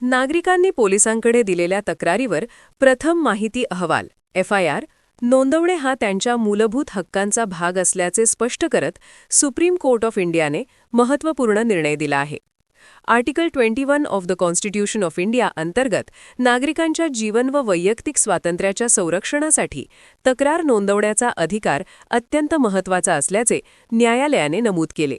नागरिकांनी पोलिसांकडे दिलेल्या तक्रारीवर प्रथम माहिती अहवाल FIR नोंदवणे हा त्यांच्या मूलभूत हक्कांचा भाग असल्याचे स्पष्ट करत सुप्रीम कोर्ट ऑफ इंडियाने महत्त्वपूर्ण निर्णय दिला आहे. Article 21 of the constitution of India अंतर्गत नागरिकांच्या जीवन व वैयक्तिक स्वातंत्र्याच्या संरक्षणासाठी तक्रार नोंदवण्याचा अधिकार अत्यंत महत्त्वाचा असल्याचे न्यायालयाने नमूद केले.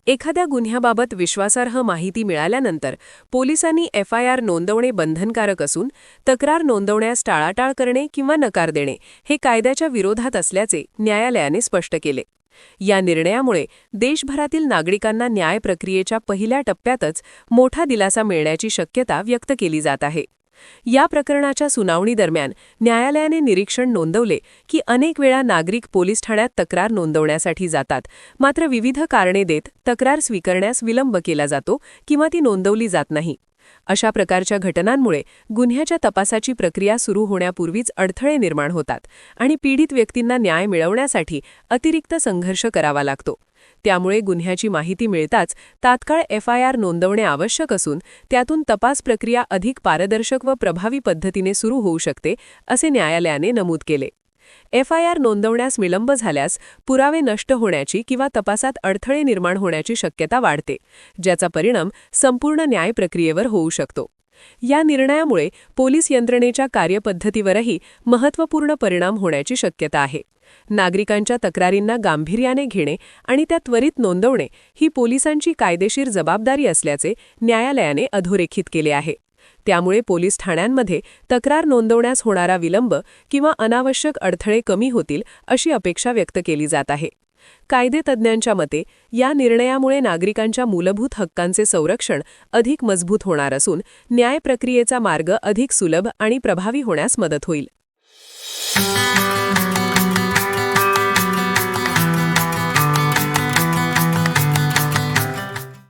एखाद्या गुन्ह्याबाबत विश्वासार्ह माहिती मिळाल्यानंतर पोलिसांनी FIR नोंदवणे बंधनकारक असून तक्रार नोंदवण्यास टाळाटाळ करणे किंवा नकार देणे हे कायद्याच्या विरोधात असल्याचे न्यायालयाने स्पष्ट केले. या निर्णयामुळे देशभरातील नागरिकांना न्याय प्रक्रियेच्या पहिल्या टप्प्यातच मोठा दिलासा मिळण्याची शक्यता व्यक्त केली जात आहे. या प्रकरणाच्या सुनावणीदरम्यान न्यायालयाने निरीक्षण नोंदवले की अनेक वेळा नागरिक पोलीस ठाण्यात तक्रार नोंदवण्यासाठी जातात, मात्र विविध कारणे देत तक्रार स्वीकारण्यास विलंब केला जातो किंवा ती नोंदवली जात नाही. अशा प्रकारच्या घटनांमुळे गुन्ह्याच्या तपासाची प्रक्रिया सुरू होण्यापूर्वीच अडथळे निर्माण होतात आणि पीडित व्यक्तींना न्याय मिळवण्यासाठी अतिरिक्त संघर्ष करावा लागतो. त्यामुळे गुन्ह्याची माहिती मिळताच तात्काळ FIR नोंदवणे आवश्यक असून त्यातून तपास प्रक्रिया अधिक पारदर्शक व प्रभावी पद्धतीने सुरू होऊ शकते, असे न्यायालयाने नमूद केले. FIR नोंदवण्यास विलंब झाल्यास पुरावे नष्ट होण्याची किंवा तपासात अडथळे निर्माण होण्याची शक्यता वाढते, ज्याचा परिणाम संपूर्ण न्याय प्रक्रियेवर होऊ शकतो. या निर्णयामुळे पोलीस यंत्रणेच्या कार्यपद्धतीवरही महत्त्वपूर्ण परिणाम होण्याची शक्यता आहे. नागरिकांच्या तक्रारींना गांभीर्याने घेणे आणि त्या त्वरित नोंदवणे ही पोलिसांची कायदेशीर जबाबदारी असल्याचे न्यायालयाने अधोरेखित केले आहे. त्यामुळे पोलीस ठाण्यांमध्ये तक्रार नोंदवण्यास होणारा विलंब किंवा अनावश्यक अडथळे कमी होतील अशी अपेक्षा व्यक्त केली जात आहे. कायदेतज्ञांच्या मते या निर्णयामुळे नागरिकांच्या मूलभूत हक्कांचे संरक्षण अधिक मजबूत होणार असून न्याय प्रक्रियेचा मार्ग अधिक सुलभ आणि प्रभावी होण्यास मदत होईल.